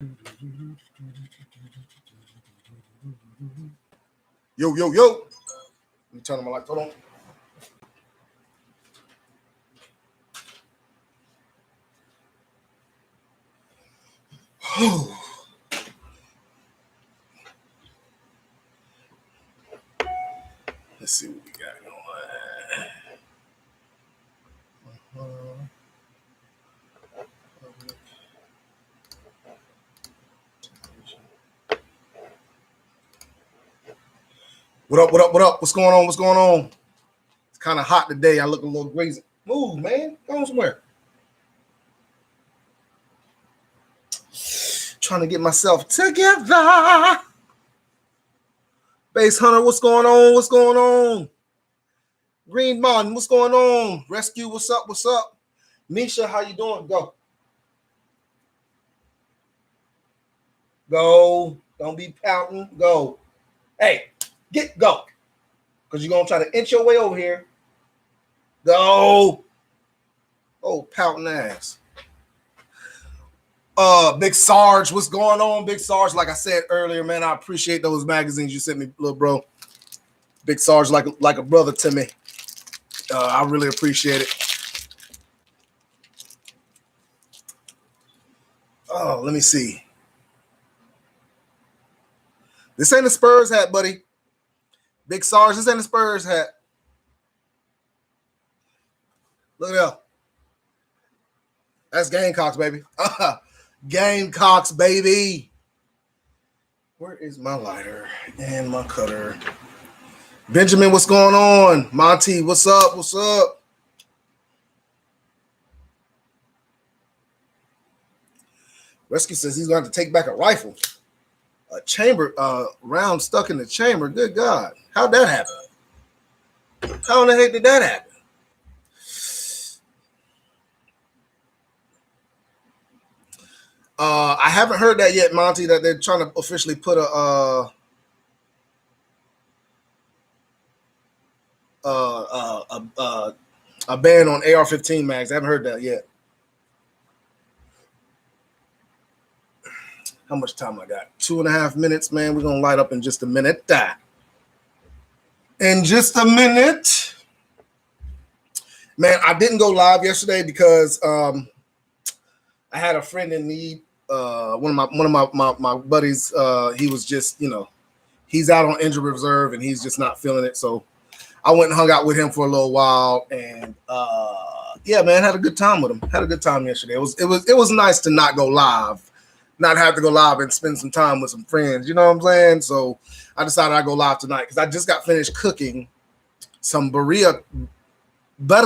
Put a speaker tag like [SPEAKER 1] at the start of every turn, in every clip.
[SPEAKER 1] Yo, yo, yo. Let me turn on my light. Hold on. Let's see what we got going. What up, what up, what up? What's going on? What's going on? It's kind of hot today. I look a little crazy. Move, man. Go on somewhere. Trying to get myself together. Base Hunter, what's going on? What's going on? Green Mountain, what's going on? Rescue, what's up? What's up? Misha, how you doing? Go. Go. Don't be pouting. Go. Hey, go. Because you're going to try to inch your way over here. Go. Oh, pouting ass. Big Sarge, what's going on? Big Sarge, like I said earlier, man, I appreciate those magazines you sent me, little bro. Big Sarge, like a brother to me. I really appreciate it. Oh, let me see. This ain't a Spurs hat, buddy. Big Sarge, this ain't a Spurs hat. Look at that. That's Gamecocks, baby. Gamecocks, baby. Where is my lighter and my cutter? Benjamin, what's going on? Monty, what's up? What's up? Rescue says he's going to take back a rifle. A chamber round stuck in the chamber. Good God. How'd that happen? How in the heck did that happen? I haven't heard that yet, Monty, that they're trying to officially put a ban on AR-15 mags. I haven't heard that yet. How much time I got? 2.5 minutes, man. We're going to light up in just a minute. In just a minute. Man, I didn't go live yesterday because I had a friend in need. One of my buddies, he was just, he's out on injured reserve and he's just not feeling it. So I went and hung out with him for a little while, and yeah, man, had a good time with him. Had a good time yesterday. It was nice to not go live. Not have to go live and spend some time with some friends. You know what I'm saying? So I decided I'd go live tonight because I just got finished cooking some birria. I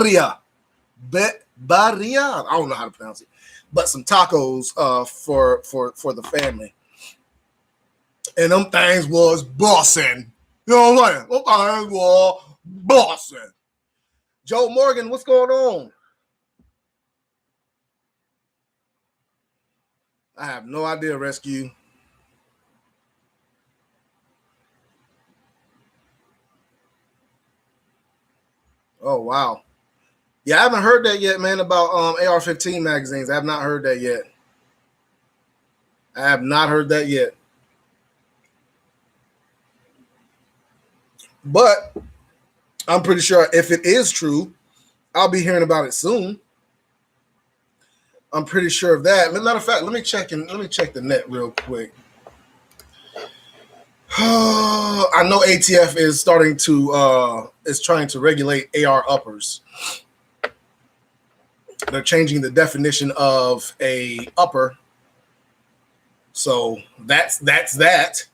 [SPEAKER 1] don't know how to pronounce it, but some tacos for the family. And them things was bossing. You know what I'm saying? Them things was bossing. Joe Morgan, what's going on? I have no idea, Rescue. Oh, wow. Yeah, I haven't heard that yet, man, about AR-15 magazines. I have not heard that yet. I have not heard that yet. But I'm pretty sure if it is true, I'll be hearing about it soon. I'm pretty sure of that. Matter of fact, let me check the net real quick. I know ATF is trying to regulate AR uppers. They're changing the definition of a upper. So that's that.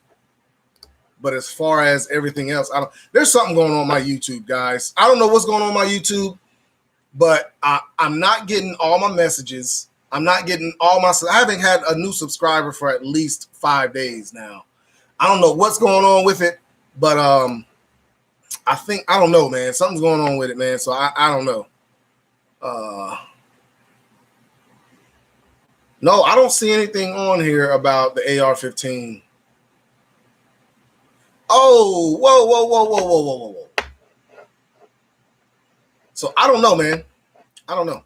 [SPEAKER 1] But as far as everything else, there's something going on my YouTube, guys. I don't know what's going on my YouTube, but I'm not getting all my messages. I'm not getting I haven't had a new subscriber for at least 5 days now. I don't know what's going on with it, but I don't know, man. Something's going on with it, man. So I don't know. No, I don't see anything on here about the AR-15. Oh, whoa. So I don't know, man. I don't know.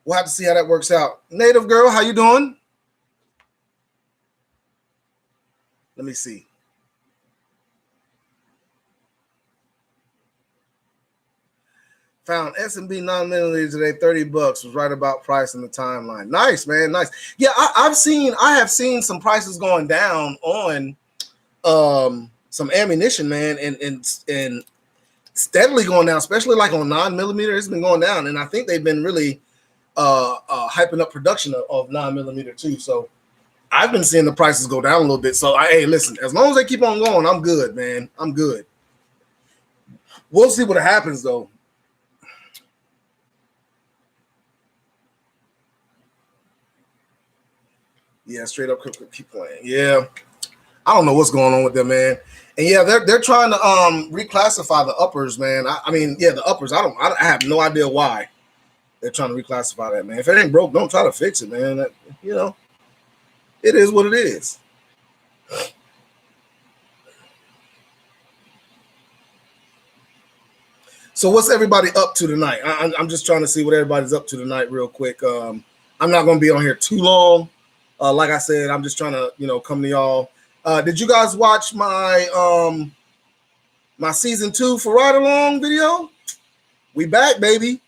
[SPEAKER 1] We'll have to see how that works out. Native girl, how you doing? Let me see. Found S&B 9mm today, $30. Was right about price in the timeline. Nice, man. Nice. Yeah, I have seen some prices going down on some ammunition, man, and steadily going down, especially like on 9mm. It's been going down, and I think they've been really hyping up production of 9mm too. So I've been seeing the prices go down a little bit. So hey, listen, as long as they keep on going, I'm good, man. I'm good. We'll see what happens though. Yeah, straight up keep playing. Yeah. I don't know what's going on with them, man. And yeah, they're trying to reclassify the uppers, man. I mean, yeah, the uppers. I have no idea why they're trying to reclassify that, man. If it ain't broke, don't try to fix it, man. That, you know, it is what it is. So what's everybody up to tonight? I'm just trying to see what everybody's up to tonight, real quick. I'm not going to be on here too long. Like I said, I'm just trying to, come to y'all. Did you guys watch my my season 2 for Ride Along video? We back, baby.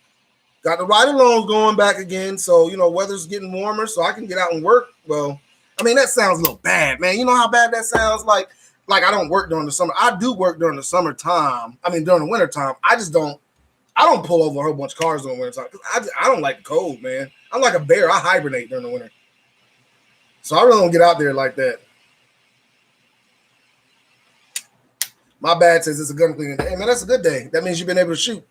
[SPEAKER 1] Got the Ride Alongs going back again. So, weather's getting warmer, so I can get out and work. Well, I mean, that sounds a little bad, man. You know how bad that sounds? Like I don't work during the summer. I do work during the summertime. I mean, during the wintertime. I don't pull over a whole bunch of cars during the wintertime. I don't like the cold, man. I'm like a bear. I hibernate during the winter. So I really don't get out there like that. My bad says it's a gun cleaning day. Hey, man, that's a good day. That means you've been able to shoot.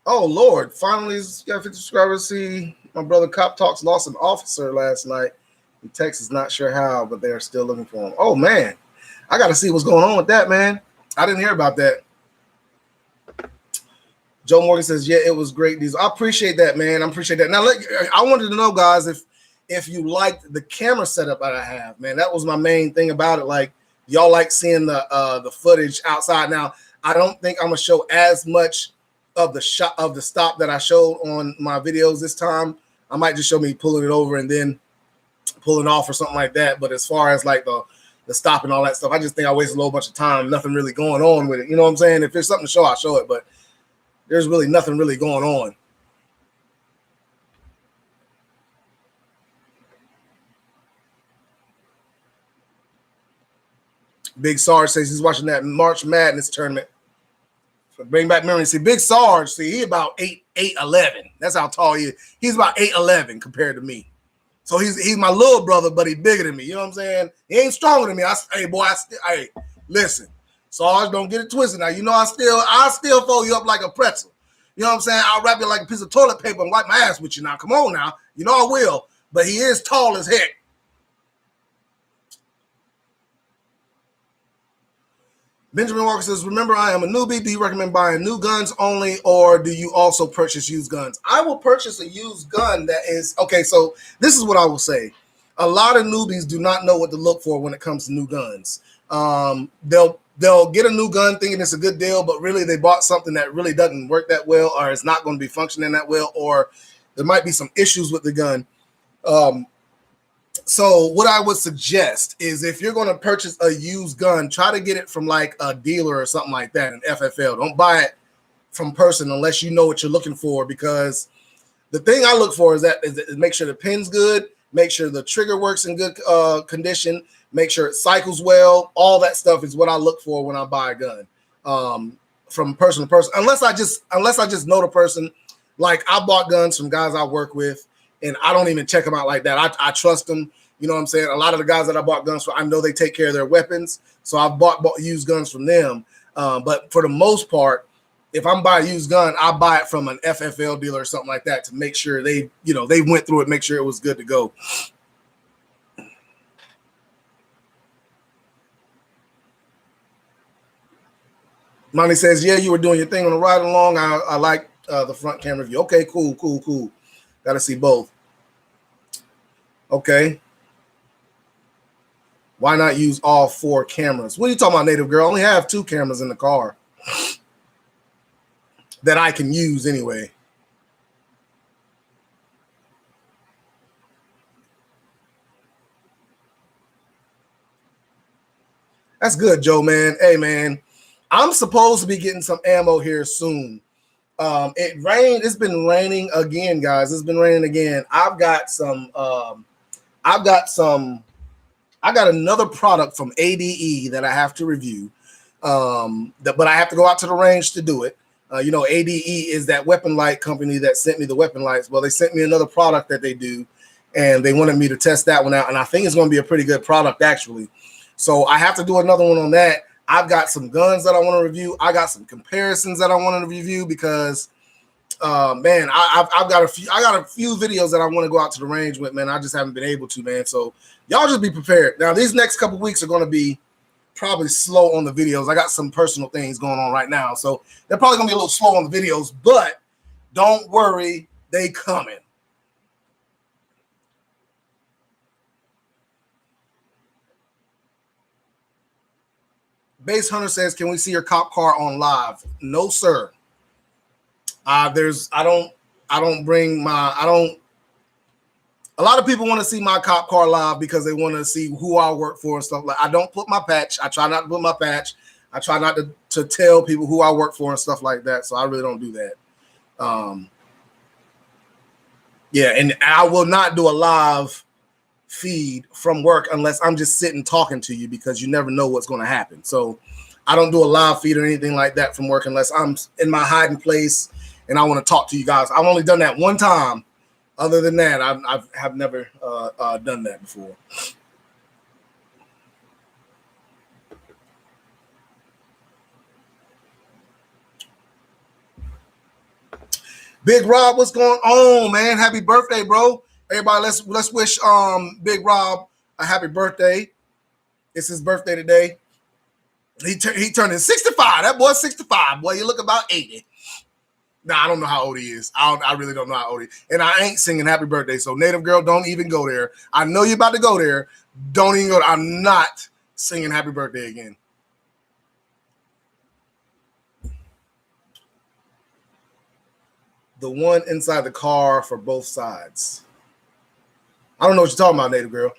[SPEAKER 1] Oh, Lord. Finally, got 50 subscribers. See, my brother Cop Talks lost an officer last night in Texas. Not sure how, but they're still looking for him. Oh, man. I got to see what's going on with that, man. I didn't hear about that. Joe Morgan says, yeah, it was great. I appreciate that, man. I appreciate that. Now, I wanted to know, guys, if you liked the camera setup that I have, man. That was my main thing about it. Like, y'all like seeing the footage outside. Now, I don't think I'm going to show as much of the shot of the stop that I showed on my videos this time. I might just show me pulling it over and then pulling off or something like that. But as far as like the stop and all that stuff, I just think I wasted a whole bunch of time. Nothing really going on with it. You know what I'm saying? If there's something to show, I'll show it. But there's really nothing really going on. Big Sarge says he's watching that March Madness tournament. So bring back memories. See, Big Sarge, he about 8'11". That's how tall he is. He's about 8'11" compared to me. So he's my little brother, but he's bigger than me. You know what I'm saying? He ain't stronger than me. Hey, listen. Sarge, don't get it twisted. Now, I still fold you up like a pretzel. You know what I'm saying? I'll wrap you like a piece of toilet paper and wipe my ass with you now. Come on now. I will. But he is tall as heck. Benjamin Walker says, remember, I am a newbie. Do you recommend buying new guns only, or do you also purchase used guns? I will purchase a used gun that is, okay, so this is what I will say. A lot of newbies do not know what to look for when it comes to new guns. They'll get a new gun thinking it's a good deal, but really they bought something that really doesn't work that well, or it's not going to be functioning that well, or there might be some issues with the gun. So what I would suggest is if you're going to purchase a used gun, try to get it from like a dealer or something like that, an FFL. Don't buy it from person unless you know what you're looking for, because the thing I look for is make sure the pin's good, make sure the trigger works in good condition, make sure it cycles well. All that stuff is what I look for when I buy a gun from person to person. Unless I just know the person. Like, I bought guns from guys I work with, and I don't even check them out like that. I trust them. You know what I'm saying? A lot of the guys that I bought guns from, I know they take care of their weapons. So I've bought used guns from them. But for the most part, if I'm buying a used gun, I buy it from an FFL dealer or something like that to make sure they went through it, make sure it was good to go. Monty says, yeah, you were doing your thing on the ride along. I like the front camera view. Okay, cool. Got to see both. Okay. Why not use all 4 cameras? What are you talking about, native girl? I only have 2 cameras in the car. that I can use anyway. That's good, Joe, man. Hey, man, I'm supposed to be getting some ammo here soon. It rained. It's been raining again, guys. It's been raining again. I got another product from ADE that I have to review. But I have to go out to the range to do it. ADE is that weapon light company that sent me the weapon lights. Well, they sent me another product that they do, and they wanted me to test that one out. And I think it's going to be a pretty good product, actually. So I have to do another one on that. I've got some guns that I want to review. I got some comparisons that I want to review because, man, I've got a few videos that I want to go out to the range with, man. I just haven't been able to, man. So y'all just be prepared. Now, these next couple weeks are going to be probably slow on the videos. I got some personal things going on right now, so they're probably going to be a little slow on the videos, but don't worry, they coming. Base Hunter says, can we see your cop car on live? No, sir. A lot of people want to see my cop car live because they want to see who I work for and stuff. Like, I don't put my patch. I try not to put my patch. I try not to tell people who I work for and stuff like that. So I really don't do that. Yeah, and I will not do a live feed from work unless I'm just sitting talking to you, because you never know what's going to happen. So I don't do a live feed or anything like that from work unless I'm in my hiding place and I want to talk to you guys. I've only done that one time. Other than that, I have never done that before. Big Rob, what's going on, man? Happy birthday, bro. Everybody, let's wish Big Rob a happy birthday. It's his birthday today. He turned 65. That boy's 65. Boy, you look about 80. Nah, I don't know how old he is. I really don't know how old he is. And I ain't singing happy birthday. So Native Girl, don't even go there. I know you're about to go there. Don't even go there. I'm not singing happy birthday again. The one inside the car for both sides. I don't know what you're talking about, Native Girl.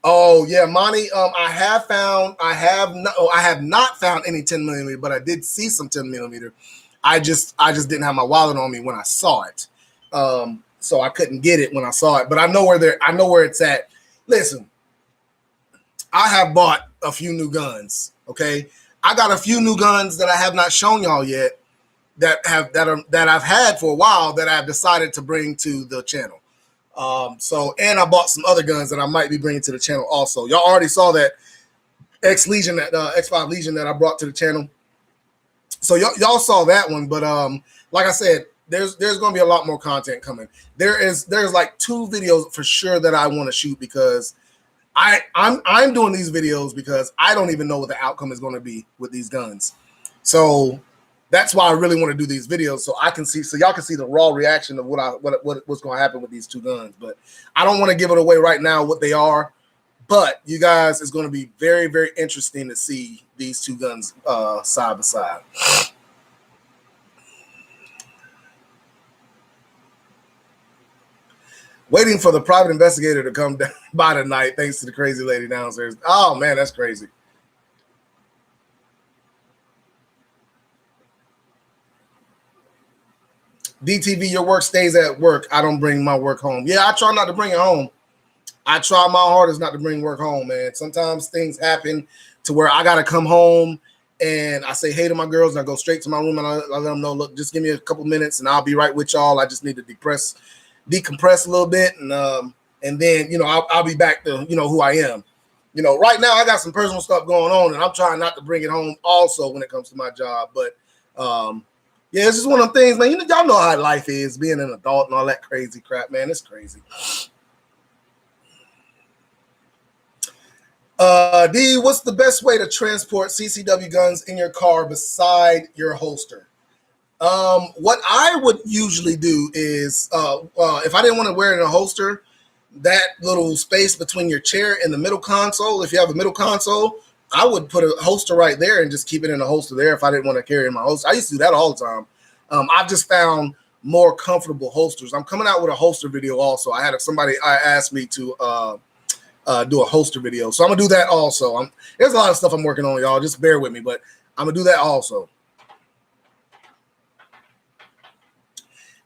[SPEAKER 1] Oh yeah, Monty. I have not found any 10 millimeter, but I did see some 10 millimeter. I just didn't have my wallet on me when I saw it, so I couldn't get it when I saw it. But I know where it's at. Listen, I have bought a few new guns. Okay, I got a few new guns that I have not shown y'all yet. That I've had for a while that I've decided to bring to the channel. And I bought some other guns that I might be bringing to the channel also. Y'all already saw that X5 Legion that I brought to the channel. So y'all saw that one, but like I said, there's going to be a lot more content coming. There's like 2 videos for sure that I want to shoot, because I'm doing these videos because I don't even know what the outcome is going to be with these guns. So that's why I really want to do these videos, so y'all can see the raw reaction of what's going to happen with these 2 guns. But I don't want to give it away right now what they are. But you guys, it's going to be very, very interesting to see these 2 guns side by side. Waiting for the private investigator to come by tonight, thanks to the crazy lady downstairs. Oh man, that's crazy. DTV, your work stays at work. I don't bring my work home. Yeah, I try not to bring it home. I try my hardest not to bring work home, man. Sometimes things happen to where I got to come home and I say hey to my girls and I go straight to my room and I let them know, look, just give me a couple minutes and I'll be right with y'all. I just need to decompress a little bit. And then, I'll be back to, who I am. Right now I got some personal stuff going on and I'm trying not to bring it home also when it comes to my job. But, yeah, it's just one of them things, man. Y'all know how life is, being an adult and all that crazy crap, man. It's crazy. D, what's the best way to transport CCW guns in your car beside your holster? What I would usually do is, if I didn't want to wear it in a holster, that little space between your chair and the middle console, if you have a middle console, I would put a holster right there and just keep it in a holster there if I didn't want to carry it in my holster. I used to do that all the time. I've just found more comfortable holsters. I'm coming out with a holster video also. I had somebody asked me to do a holster video, so I'm gonna do that also. There's a lot of stuff I'm working on, y'all. Just bear with me, but I'm gonna do that also.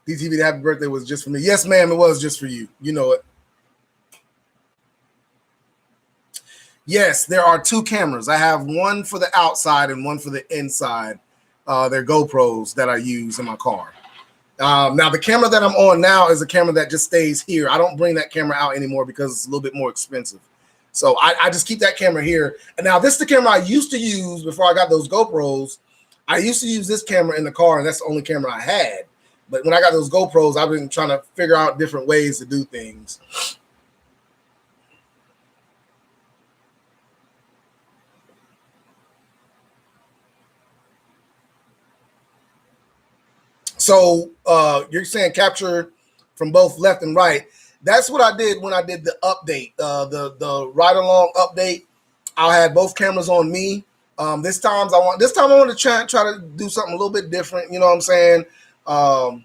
[SPEAKER 1] DTV, the happy birthday was just for me. Yes, ma'am, it was just for you. You know it. Yes, there are two cameras. I have one for the outside and one for the inside. They're GoPros that I use in my car. Now, the camera that I'm on now is a camera that just stays here. I don't bring that camera out anymore because it's a little bit more expensive. So I just keep that camera here. And now this is the camera I used to use before I got those GoPros. I used to use this camera in the car, and that's the only camera I had. But when I got those GoPros, I've been trying to figure out different ways to do things. So you're saying capture from both left and right. That's what I did when I did the update, the ride along update. I had both cameras on me. This time I want to try to do something a little bit different. You know what I'm saying? So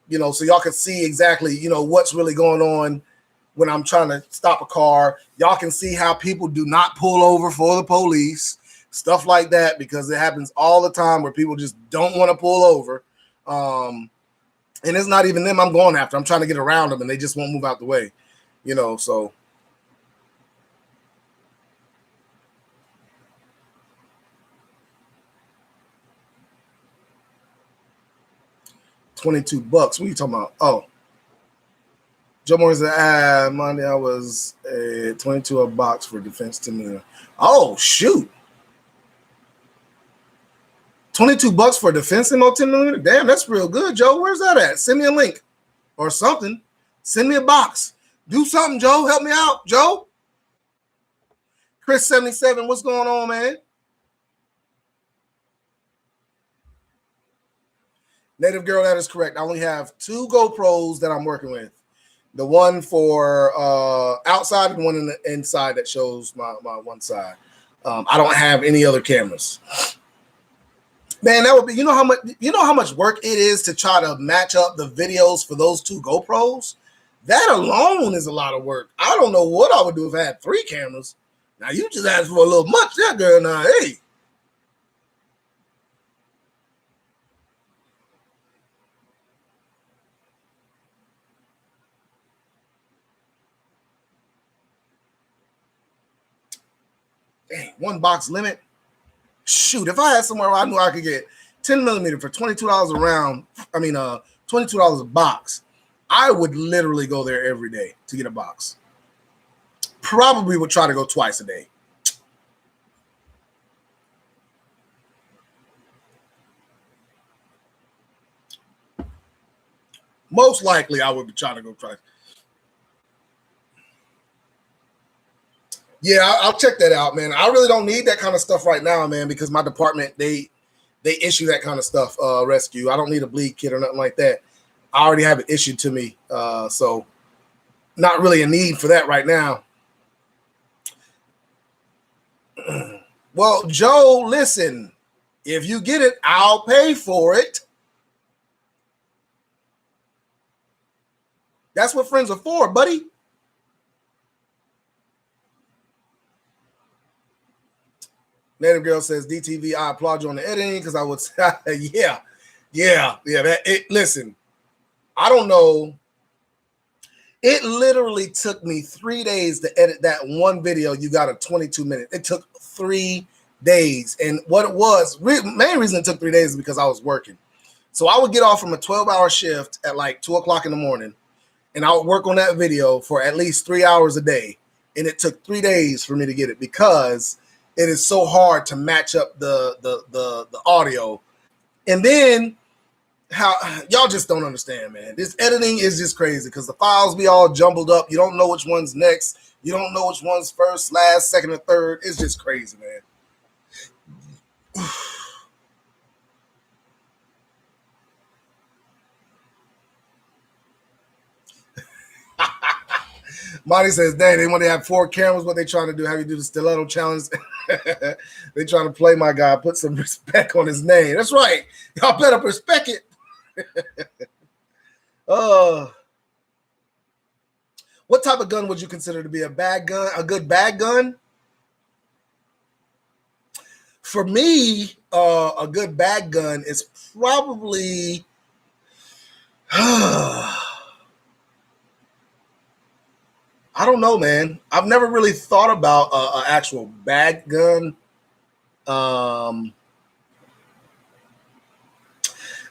[SPEAKER 1] y'all can see exactly, what's really going on when I'm trying to stop a car. Y'all can see how people do not pull over for the police, stuff like that, because it happens all the time where people just don't want to pull over. And it's not even them I'm going after. I'm trying to get around them and they just won't move out the way, so. $22. What are you talking about? Oh. Joe Moore said, Monday I was 22 a box for defense 10 million. Oh, shoot. $22 for defense ammo 10 millimeter. Damn, that's real good, Joe. Where's that at? Send me a link or something. Send me a box. Do something, Joe. Help me out, Joe. Chris 77, what's going on, man? Native Girl, that is correct. I only have 2 GoPros that I'm working with. The one for outside and one in the inside that shows my one side. I don't have any other cameras. Man, that would be, you know how much work it is to try to match up the videos for those 2 GoPros? That alone is a lot of work. I don't know what I would do if I had 3 cameras. Now you just asked for a little much there, girl. Now, hey. Dang, 1 box limit. Shoot, if I had somewhere where I knew I could get 10 millimeter for $22 a round, $22 a box, I would literally go there every day to get a box. Probably would try to go twice a day. Most likely, I would be trying to go twice. Yeah, I'll check that out, man. I really don't need that kind of stuff right now, man, because my department, they issue that kind of stuff, rescue. I don't need a bleed kit or nothing like that. I already have it issued to me, so not really a need for that right now. Well, Joe, listen, if you get it, I'll pay for it. That's what friends are for, buddy. Native Girl says, DTV, I applaud you on the editing because I would say, yeah. Listen, I don't know. It literally took me 3 days to edit that one video. You got a 22-minute. It took 3 days. And what it was, main reason it took 3 days is because I was working. So I would get off from a 12-hour shift at like 2 o'clock in the morning, and I would work on that video for at least 3 hours a day. And it took 3 days for me to get it because it is so hard to match up the audio. And then how y'all just don't understand, man. This editing is just crazy because the files be all jumbled up. You don't know which one's next. You don't know which one's first, last, second, or third. It's just crazy, man. Monty says, dang, they want to have 4 cameras. What they trying to do? Have you do the stiletto challenge? They trying to play my guy, put some respect on his name. That's right. Y'all better respect it. What type of gun would you consider to be a bag gun? A good bag gun? For me, a good bag gun is probably I don't know, man. I've never really thought about an actual bag gun. I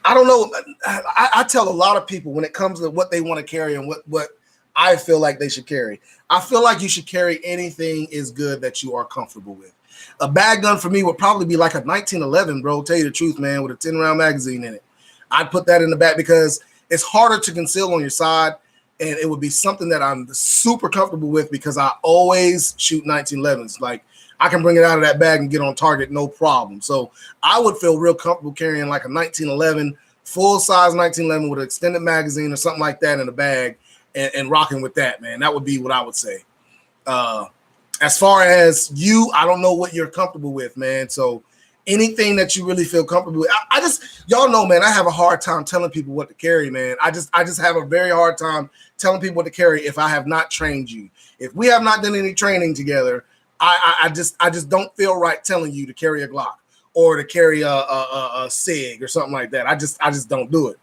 [SPEAKER 1] don't know. I tell a lot of people when it comes to what they want to carry and what I feel like they should carry. I feel like you should carry anything is good that you are comfortable with. A bag gun for me would probably be like a 1911, bro. Tell you the truth, man, with a 10-round magazine in it. I'd put that in the back because it's harder to conceal on your side, and it would be something that I'm super comfortable with because I always shoot 1911s. Like, I can bring it out of that bag and get on target, no problem. So I would feel real comfortable carrying like a 1911, full-size 1911 with an extended magazine or something like that in the bag and rocking with that, man. That would be what I would say. As far as you, I don't know what you're comfortable with, man. So anything that you really feel comfortable with. I just, y'all know, man, I have a hard time telling people what to carry, man. I just have a very hard time telling people what to carry if I have not trained you. If we have not done any training together, I just don't feel right telling you to carry a Glock or to carry a SIG or something like that. I just don't do it.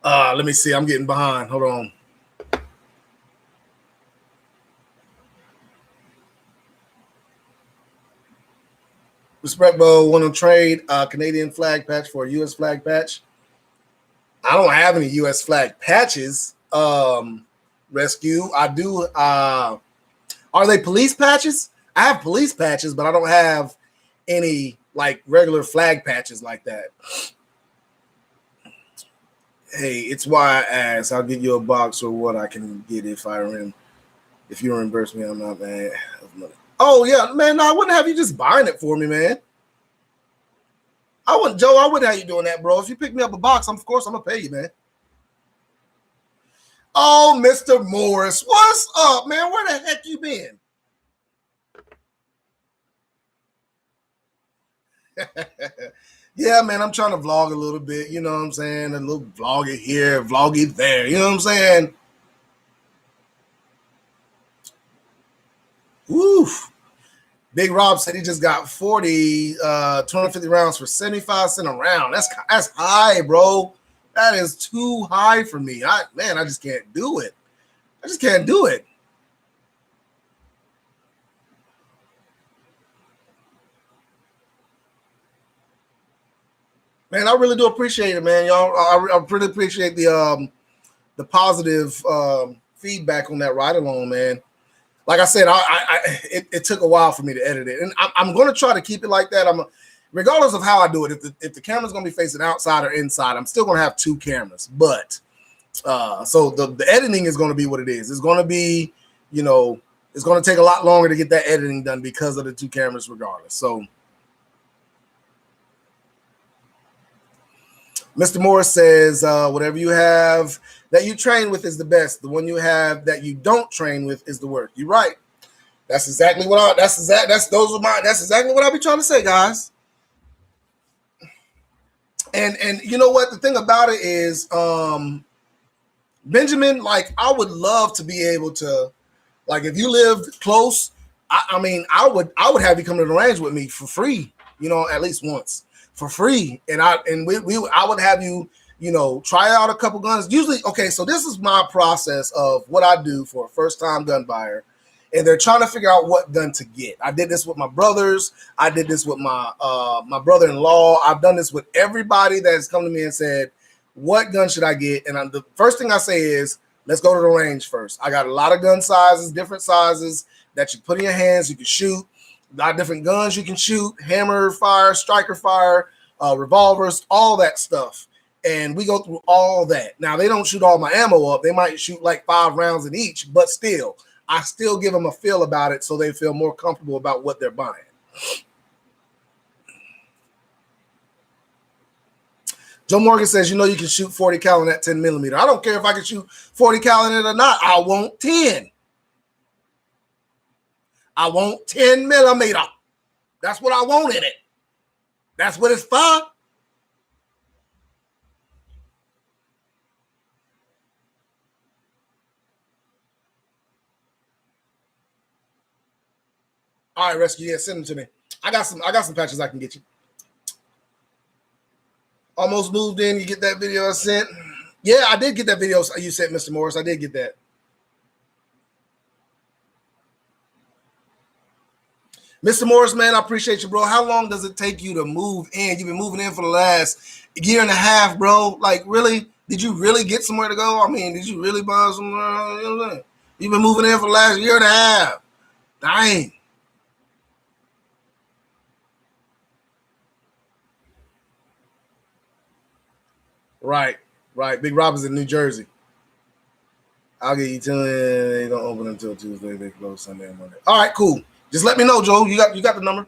[SPEAKER 1] Let me see. I'm getting behind. Hold on. Respect, bro. Want to trade Canadian flag patch for a U.S. flag patch? I don't have any U.S. flag patches. Rescue. I do. Are they police patches? I have police patches, but I don't have any like regular flag patches like that. Hey, it's why I asked. I'll give you a box or what I can get if you reimburse me. I'm not mad. Oh yeah, man. No, I wouldn't have you just buying it for me, man. I wouldn't have you doing that, bro. If you pick me up a box, of course I'm gonna pay you, man. Oh, Mr. Morris, what's up, man? Where the heck you been? Yeah, man, I'm trying to vlog a little bit. You know what I'm saying? A little vloggy here, vloggy there. You know what I'm saying? Woof. Big Rob said he just got 250 rounds for 75 cents a round. That's high, bro. That is too high for me. I just can't do it. I just can't do it. Man, I really do appreciate it, man. Y'all, I really appreciate the positive feedback on that ride along, man. Like I said, it took a while for me to edit it, and I'm going to try to keep it like that. Regardless of how I do it. If the camera's going to be facing outside or inside, I'm still going to have 2 cameras. But so the editing is going to be what it is. It's going to be, it's going to take a lot longer to get that editing done because of the 2 cameras, regardless. So. Mr. Morris says, whatever you have that you train with is the best. The one you have that you don't train with is the worst. You're right. That's exactly what that's exactly what I'll be trying to say, guys. And you know what? The thing about it is, Benjamin, like, I would love to be able to, like, if you lived close, I mean, I would have you come to the range with me for free, at least once. For free, and I would have you, try out a couple guns. Usually, okay, so this is my process of what I do for a first-time gun buyer, and they're trying to figure out what gun to get. I did this with my brothers. I did this with my brother-in-law. I've done this with everybody that has come to me and said, "What gun should I get?" And the first thing I say is, "Let's go to the range first." I got a lot of gun sizes, different sizes that you put in your hands. You can shoot. A lot of different guns you can shoot, hammer fire, striker fire, revolvers, all that stuff. And we go through all that. Now, they don't shoot all my ammo up. They might shoot like 5 rounds in each, but still, I still give them a feel about it so they feel more comfortable about what they're buying. Joe Morgan says, you know, you can shoot 40 cal in that 10 millimeter. I don't care if I can shoot 40 cal in it or not. I want 10. I want 10 millimeter. That's what I want in it. That's what it's for. All right, Rescue. Yeah, send them to me. I got some patches I can get you. Almost moved in. You get that video I sent? Yeah, I did get that video you sent, Mr. Morris. I did get that. Mr. Morris, man, I appreciate you, bro. How long does it take you to move in? You've been moving in for the last year and a half, bro. Like, really? Did you really get somewhere to go? I mean, did you really buy somewhere? You know, you've been moving in for the last year and a half. Dang. Right. Big Rob is in New Jersey. I'll get you till they don't open until Tuesday. They close Sunday and Monday. All right, cool. Just let me know, Joe. You got the number.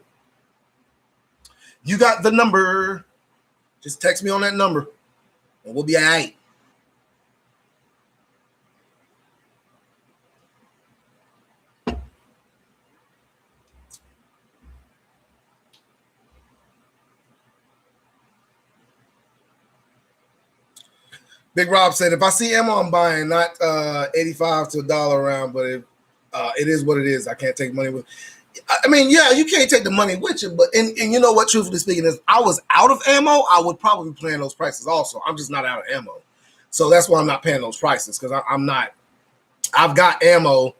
[SPEAKER 1] You got the number. Just text me on that number, and we'll be all right. Big Rob said, if I see ammo, I'm buying, not 85 to $1 round, but it is what it is. I can't take money with. I mean, yeah, you can't take the money with you, but and you know what? Truthfully speaking, if I was out of ammo, I would probably be paying those prices also. I'm just not out of ammo, so that's why I'm not paying those prices because I'm not. I've got ammo.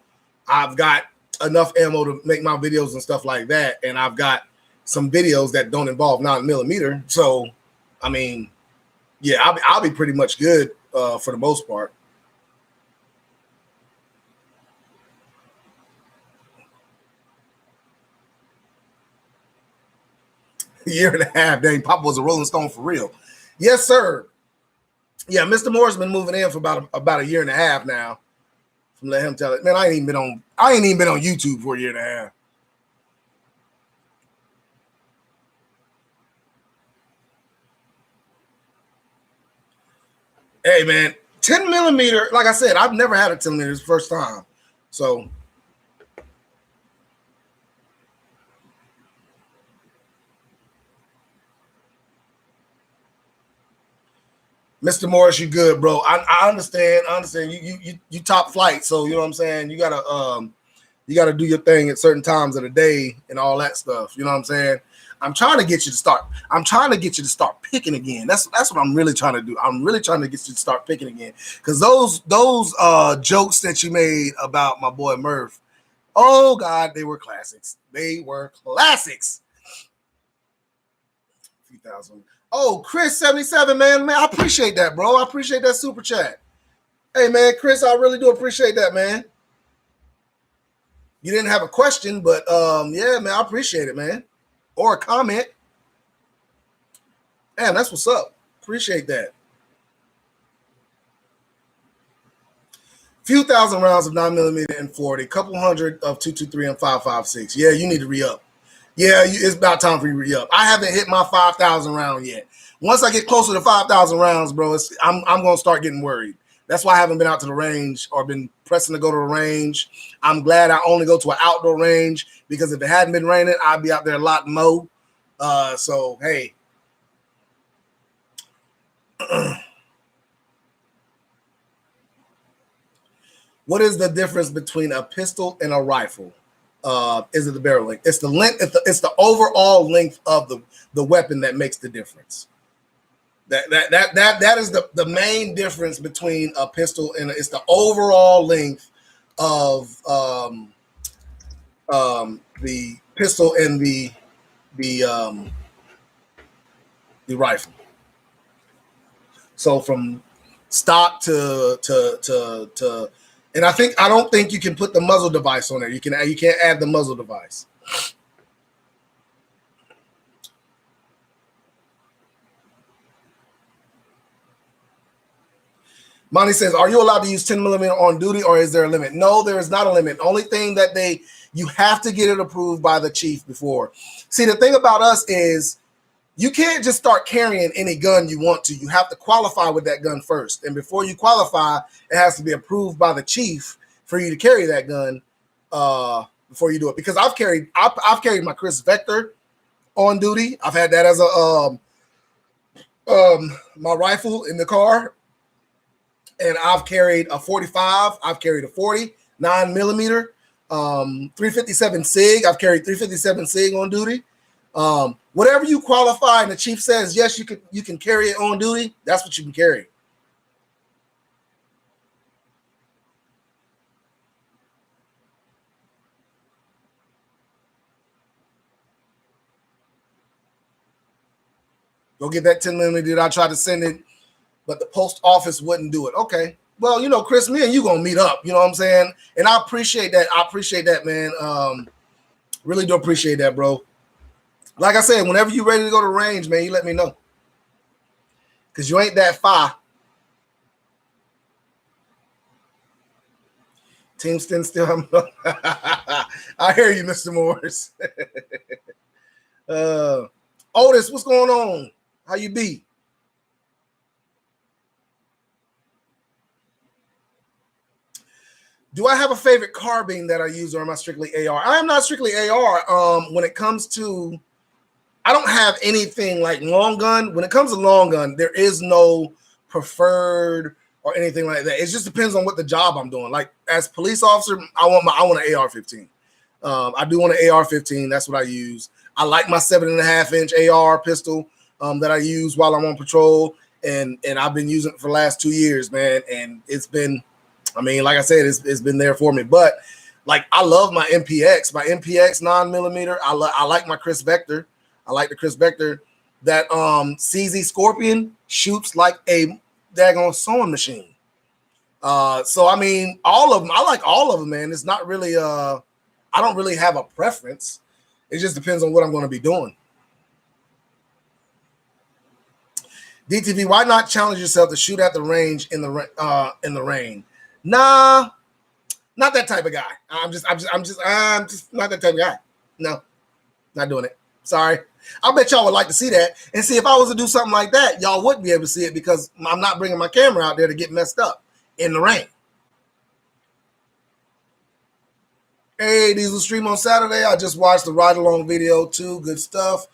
[SPEAKER 1] I've got enough ammo to make my videos and stuff like that, and I've got some videos that don't involve 9mm. So, I mean. Yeah, I'll be pretty much good for the most part. A year and a half. Dang, Papa was a Rolling Stone for real. Yes, sir. Yeah, Mr. Moore's been moving in for about a year and a half now. Let him tell it. Man, I ain't even been on YouTube for a year and a half. Hey, man, 10mm, like I said, I've never had a 10mm. It's the first time. So, Mr. Morris, you good, bro. I understand. You top flight. So, you know what I'm saying? You gotta do your thing at certain times of the day and all that stuff. You know what I'm saying? I'm trying to get you to start. I'm trying to get you to start picking again. That's what I'm really trying to do. I'm really trying to get you to start picking again. Because those jokes that you made about my boy Murph, oh God, they were classics. They were classics. 3,000. Oh, Chris 77, man, I appreciate that, bro. I appreciate that super chat. Hey, man, Chris, I really do appreciate that, man. You didn't have a question, but yeah, man, I appreciate it, man. Or a comment. Damn, that's what's up. Appreciate that. Few thousand rounds of 9mm and 40, couple hundred of 223 and 5.56. Yeah, you need to re-up. Yeah, it's about time for you to re-up. I haven't hit my 5,000 round yet. Once I get closer to 5,000 rounds, bro, I'm going to start getting worried. That's why I haven't been out to the range or been pressing to go to the range. I'm glad I only go to an outdoor range because if it hadn't been raining, I'd be out there a lot more. So, hey. What is the difference between a pistol and a rifle? Is it the barrel length? It's the length. It's the overall length of the weapon that makes the difference. That is the main difference between a pistol and it's the overall length of the pistol and the rifle. So from stock to and I don't think you can put the muzzle device on there. You can't add the muzzle device. Monty says, are you allowed to use 10mm on duty or is there a limit? No, there is not a limit. Only thing you have to get it approved by the chief before. See, the thing about us is You can't just start carrying any gun you want to. You have to qualify with that gun first. And before you qualify, it has to be approved by the chief for you to carry that gun before you do it. Because I've carried my Chris Vector on duty. I've had that as a my rifle in the car. And I've carried a 45. I've carried a 40, 9mm, 357 SIG. I've carried 357 SIG on duty. Whatever you qualify and the chief says, yes, you can carry it on duty, that's what you can carry. Go get that 10mm. I tried to send it, but the post office wouldn't do it. Okay. Well, you know, Chris, me and you gonna meet up. You know what I'm saying? And I appreciate that. I appreciate that, man. Really do appreciate that, bro. Like I said, whenever you're ready to go to range, man, you let me know. Because you ain't that far. Team stand still. I hear you, Mr. Morris. Otis, what's going on? How you be? Do I have a favorite carbine that I use, or am I strictly AR? I am not strictly AR. When it comes to, I don't have anything like long gun. When it comes to long gun, there is no preferred or anything like that. It just depends on what the job I'm doing. Like as police officer, I want an AR-15. I do want an AR-15. That's what I use. I like my 7.5-inch AR pistol that I use while I'm on patrol, and I've been using it for the last 2 years, man. And it's been, I mean, like I said, it's been there for me. But like I love my MPX 9mm. I like my Chris Vector. I like the Chris Vector. That CZ Scorpion shoots like a daggone sewing machine. So I mean, all of them. I like all of them, man. It's not really I don't really have a preference. It just depends on what I'm going to be doing. DTV, why not challenge yourself to shoot at the range in the rain? Nah, not that type of guy. I'm just not that type of guy. No, not doing it. Sorry. I bet y'all would like to see that. And see, if I was to do something like that, y'all wouldn't be able to see it because I'm not bringing my camera out there to get messed up in the rain. Hey, Diesel stream on Saturday. I just watched the ride-along video too. Good stuff.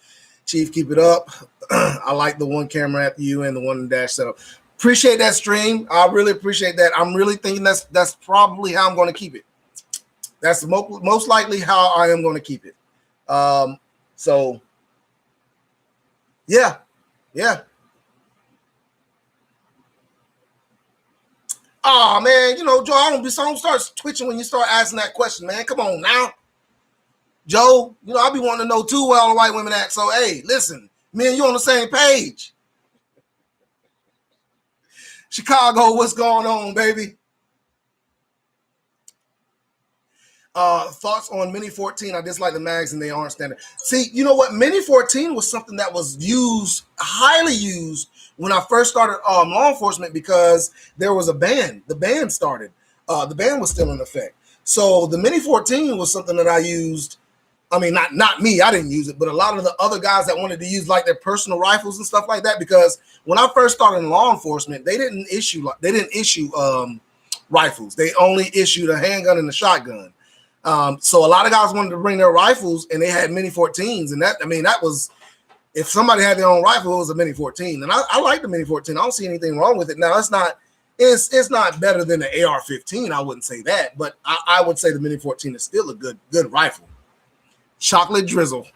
[SPEAKER 1] Chief, keep it up. I like the one camera at you and the one dash setup. Appreciate that stream. I really appreciate that. I'm really thinking that's probably how I'm going to keep it. That's most likely how I am going to keep it. So, yeah. Oh man, you know, Joe, I don't start twitching when you start asking that question, man. Come on now. Joe, you know, I be wanting to know too where all the white women at. So, hey, listen, me and you on the same page. Chicago, what's going on, baby? Thoughts on Mini 14? I dislike the mags and they aren't standard. See, you know what? Mini 14 was something that was highly used when I first started law enforcement because there was a ban. The ban started. The ban was still in effect. So the Mini 14 was something that I used. I mean, not me. I didn't use it, but a lot of the other guys that wanted to use like their personal rifles and stuff like that. Because when I first started in law enforcement, they didn't issue rifles. They only issued a handgun and a shotgun. So a lot of guys wanted to bring their rifles, and they had Mini 14s, and that was, if somebody had their own rifle, it was a Mini 14, and I like the Mini 14. I don't see anything wrong with it. Now it's not better than the AR-15. I wouldn't say that, but I would say the Mini 14 is still a good rifle. Chocolate drizzle.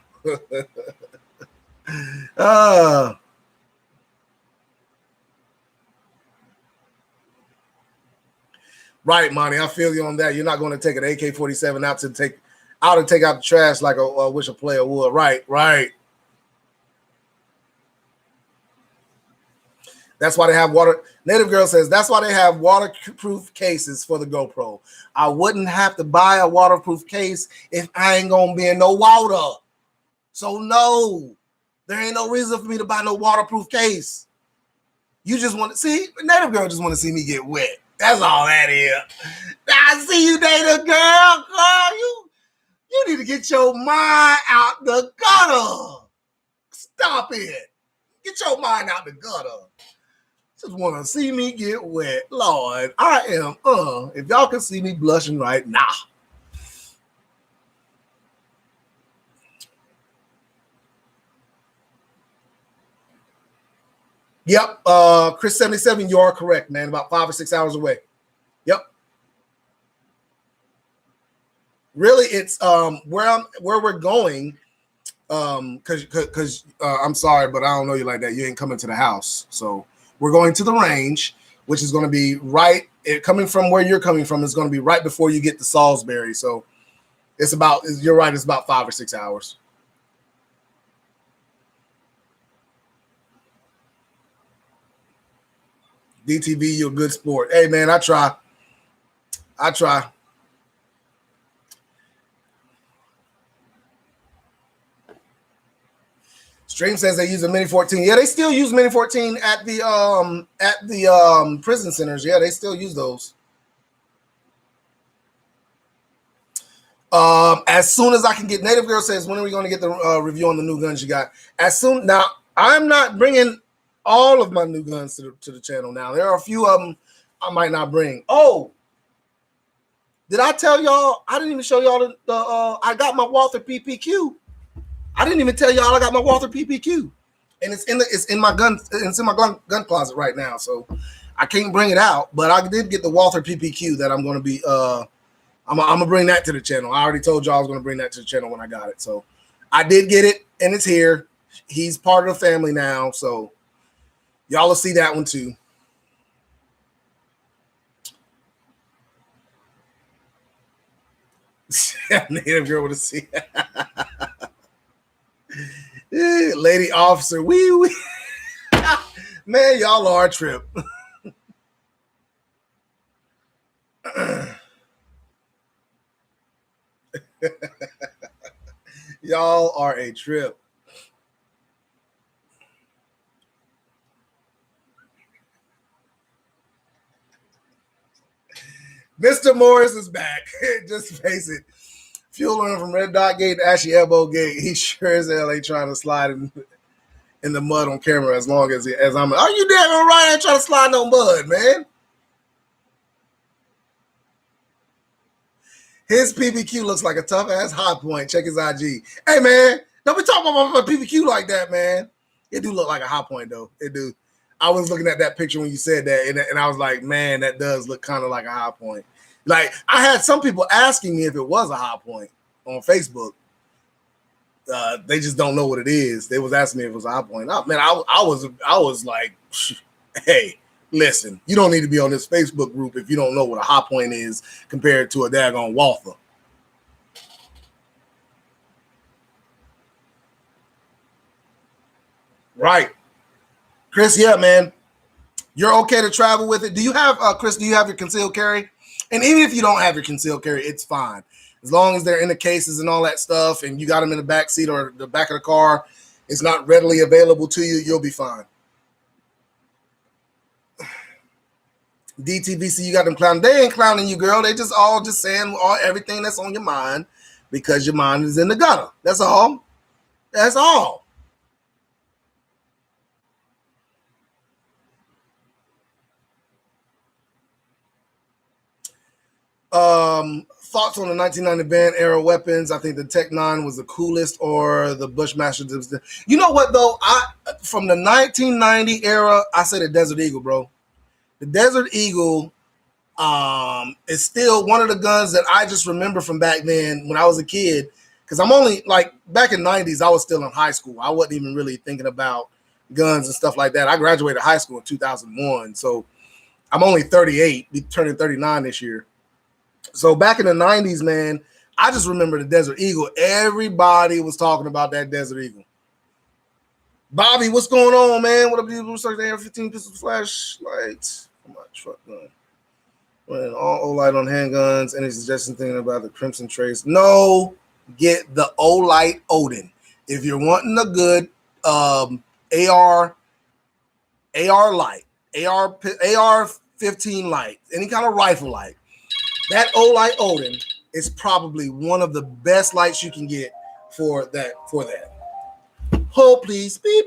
[SPEAKER 1] Right, Monty. I feel you on that. You're not going to take an AK-47 out to take out the trash like I wish a player would. Right. That's why they have Native Girl says that's why they have waterproof cases for the GoPro. I wouldn't have to buy a waterproof case if I ain't gonna be in no water. So no, there ain't no reason for me to buy no waterproof case. You just want to see Native Girl just want to see me get wet. That's all that is. I see you, Native Girl. Girl, you need to get your mind out the gutter. Stop it. Get your mind out the gutter. Just want to see me get wet. Lord, I am, if y'all can see me blushing right now. Yep, Chris 77, you are correct, man. About 5 or 6 hours away. Yep. Really, it's where we're going. Because I'm sorry, but I don't know you like that. You ain't coming to the house, so we're going to the range, which is going to be coming from where you're coming from. Is going to be right before you get to Salisbury. So you're right. It's about 5 or 6 hours. DTV, you're a good sport. Hey, man, I try. Stream says they use a Mini 14. Yeah, they still use Mini 14 at the prison centers. Yeah, they still use those. As soon as I can get. Native Girl says, when are we going to get the review on the new guns you got? Now, I'm not bringing all of my new guns to the channel now. There are a few of them I might not bring. Oh, did I tell y'all? I didn't even show y'all I got my Walther PPQ. I didn't even tell y'all I got my Walther PPQ, and it's in my gun closet right now. So I can't bring it out, but I did get the Walther PPQ that I'm going to be. I'm gonna bring that to the channel. I already told y'all I was going to bring that to the channel when I got it. So I did get it, and it's here. He's part of the family now, so y'all will see that one too. Native Girl with a C. Lady officer, wee. Man, y'all are a trip. Y'all are a trip. Mr. Morris is back. Just face it. Fuel running from Red Dot Gate to Ashy Elbow Gate. He sure as hell ain't trying to slide in the mud on camera as long as I'm. Are you damn right? I ain't trying to slide no mud, man. His PPQ looks like a tough ass hot point. Check his IG. Hey man, don't be talking about my PPQ like that, man. It do look like a hot point though. It do. I was looking at that picture when you said that, and I was like, man, that does look kind of like a hot point. Like I had some people asking me if it was a hot point on Facebook. They just don't know what it is. They was asking me if it was a hot point. Man, I was like, hey, listen, you don't need to be on this Facebook group if you don't know what a hot point is compared to a daggone Walther. Right. Chris, yeah, man. You're okay to travel with it. Do you have, Chris, do you have your concealed carry? And even if you don't have your concealed carry, it's fine. As long as they're in the cases and all that stuff and you got them in the back seat or the back of the car, it's not readily available to you, you'll be fine. DTVC, you got them clowning. They ain't clowning you, girl. They just saying everything that's on your mind because your mind is in the gutter. That's all. That's all. Thoughts on the 1990 band era weapons? I think the Tech 9 was the coolest, or the Bushmaster. You know what though? From the 1990 era, I say the Desert Eagle, bro. The Desert Eagle is still one of the guns that I just remember from back then when I was a kid. Because I'm only like back in the 90s, I was still in high school. I wasn't even really thinking about guns and stuff like that. I graduated high school in 2001, so I'm only 38, be turning 39 this year. So back in the 90s, man, I just remember the Desert Eagle. Everybody was talking about that Desert Eagle. Bobby, what's going on, man? What up, people? Search the AR-15 pistol flashlights. My truck gun. Running all O-Light on handguns. Any suggestion thinking about the Crimson Trace? No, get the O-Light Odin. If you're wanting a good AR light, AR-15 light, any kind of rifle light, that O-Light Odin is probably one of the best lights you can get for that. Hold, please. Beep.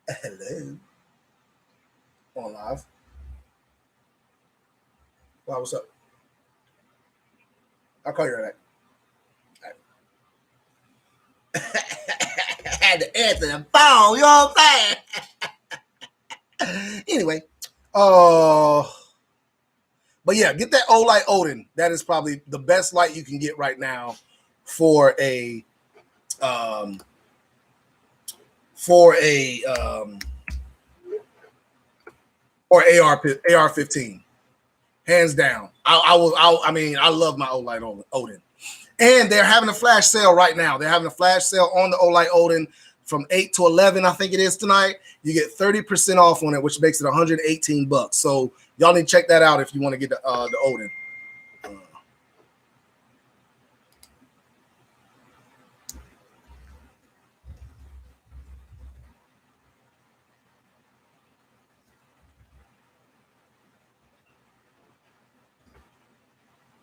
[SPEAKER 1] Hello. On live. Wow, what's up? I'll call you right back. Had to answer the phone, you know what I'm saying? Anyway, but yeah, get that Olight Odin. That is probably the best light you can get right now for a AR-15, hands down. I mean, I love my Olight Odin, and they're having a flash sale right now. They're having a flash sale on the Olight Odin from 8 to 11, I think it is tonight. You get 30% off on it, which makes it $118. So y'all need to check that out if you want to get the Odin.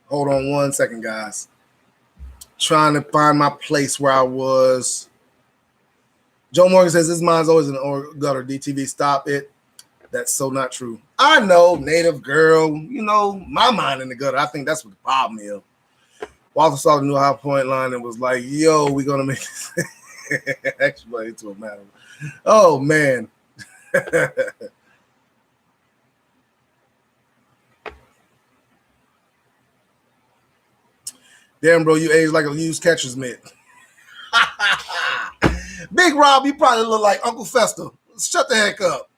[SPEAKER 1] Hold on one second, guys. Trying to find my place where I was. Joe Morgan says, this mine's always in the gutter. DTV, stop it. That's so not true. I know, native girl. You know, my mind in the gutter. I think that's what the problem is. Walter saw the new High Point line and was like, yo, we're going to make this actually into a matter. Oh, man. Damn, bro, you age like a used catcher's mitt. Big Rob, you probably look like Uncle Fester. Shut the heck up.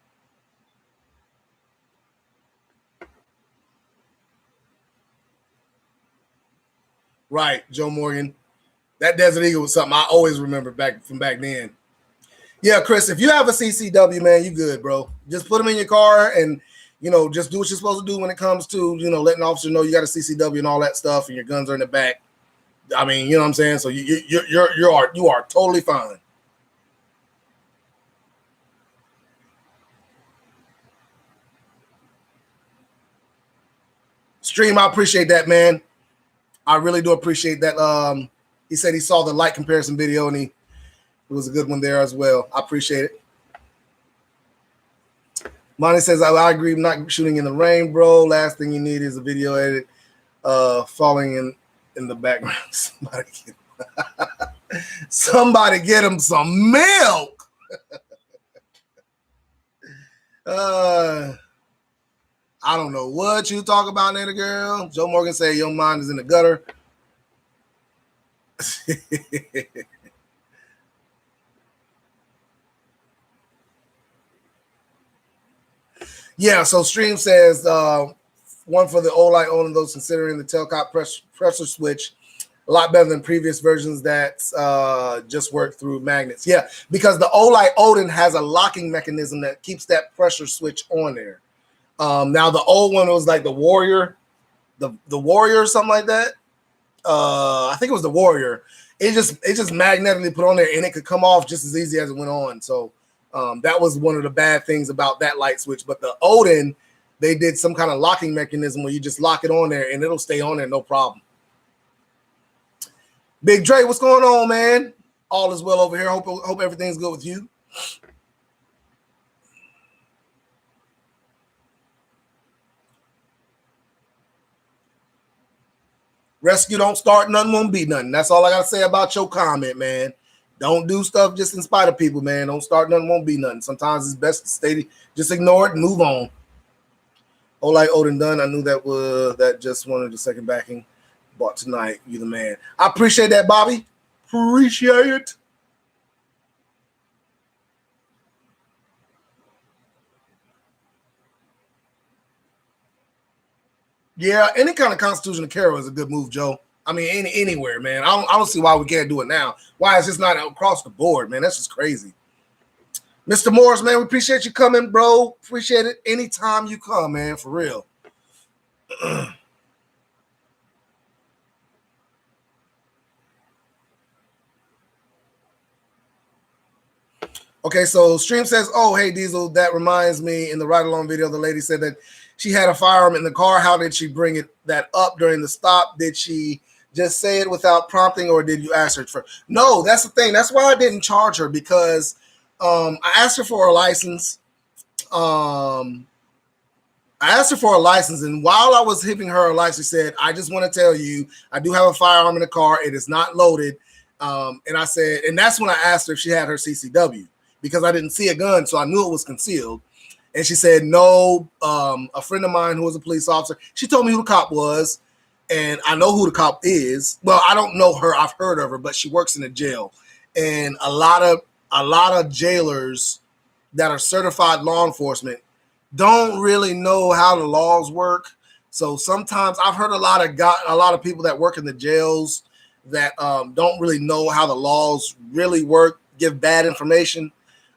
[SPEAKER 1] Right, Joe Morgan. That Desert Eagle was something I always remember back then. Yeah, Chris, if you have a CCW, man, you good, bro. Just put them in your car and, you know, just do what you're supposed to do when it comes to, you know, letting officers know you got a CCW and all that stuff and your guns are in the back. I mean, you know what I'm saying? So you are totally fine. Stream, I appreciate that, man. I really do appreciate that. He said he saw the light comparison video and it was a good one there as well. I appreciate it. Monty says, I agree, not shooting in the rain, bro. Last thing you need is a video edit falling in the background. Somebody get him some milk. I don't know what you talk about, Nana girl. Joe Morgan said your mind is in the gutter. Yeah, so Stream says one for the Olight Odin, those considering the tailcop pressure switch, a lot better than previous versions that just work through magnets. Yeah, because the Olight Odin has a locking mechanism that keeps that pressure switch on there. Now the old one was like the Warrior, the Warrior or something like that. I think it was the Warrior. It just magnetically put on there and it could come off just as easy as it went on. So that was one of the bad things about that light switch. But the Odin, they did some kind of locking mechanism where you just lock it on there and it'll stay on there, no problem. Big Dre, what's going on, man? All is well over here. Hope everything's good with you. Rescue don't start nothing, won't be nothing. That's all I gotta say about your comment, man. Don't do stuff just in spite of people, man. Don't start nothing, won't be nothing. Sometimes it's best to stay, just ignore it and move on. Olight Odin done. I knew that just wanted the second backing. Bought tonight. You the man. I appreciate that, Bobby. Appreciate it. Yeah, any kind of constitutional carry is a good move, Joe. I mean, anywhere, man. I don't see why we can't do it now. Why it's just not across the board, man. That's just crazy. Mr. Morris, man, we appreciate you coming, bro. Appreciate it anytime you come, man, for real. Okay, so Stream says, oh, hey, Diesel, that reminds me, in the ride-along video, the lady said that she had a firearm in the car. How did she bring that up during the stop? Did she just say it without prompting, or did you ask her for? No, that's the thing. That's why I didn't charge her, because I asked her for a license. I asked her for a license, and while I was giving her a license, she said, "I just want to tell you, I do have a firearm in the car. It is not loaded." And I said, and that's when I asked her if she had her CCW, because I didn't see a gun, so I knew it was concealed. And she said, no. A friend of mine who was a police officer, she told me who the cop was, and I know who the cop is. Well, I don't know her. I've heard of her, but she works in a jail. And a lot of jailers that are certified law enforcement don't really know how the laws work. So sometimes I've heard a lot of people that work in the jails that don't really know how the laws really work, give bad information.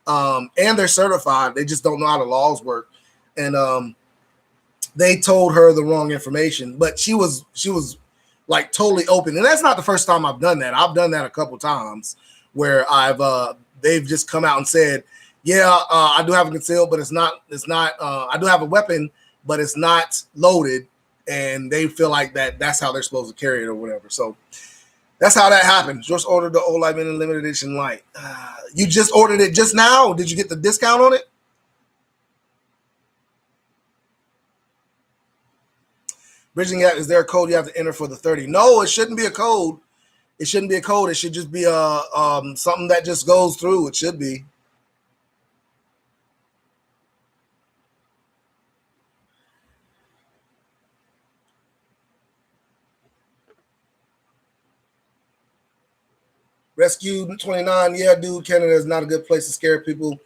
[SPEAKER 1] And they're certified. They just don't know how the laws work. And they told her the wrong information, but she was like totally open. And that's not the first time I've done that. I've done that a couple times where they've just come out and said, yeah, I do have a concealed, but it's not, I do have a weapon, but it's not loaded. And they feel like that's how they're supposed to carry it or whatever. So that's how that happened. Just ordered the Old Life in limited edition light. You just ordered it just now? Did you get the discount on it? Bridging Gap, is there a code you have to enter for the 30? No, it shouldn't be a code. It shouldn't be a code. It should just be something that just goes through. It should be. Rescue 29, yeah, dude, Canada is not a good place to scare people.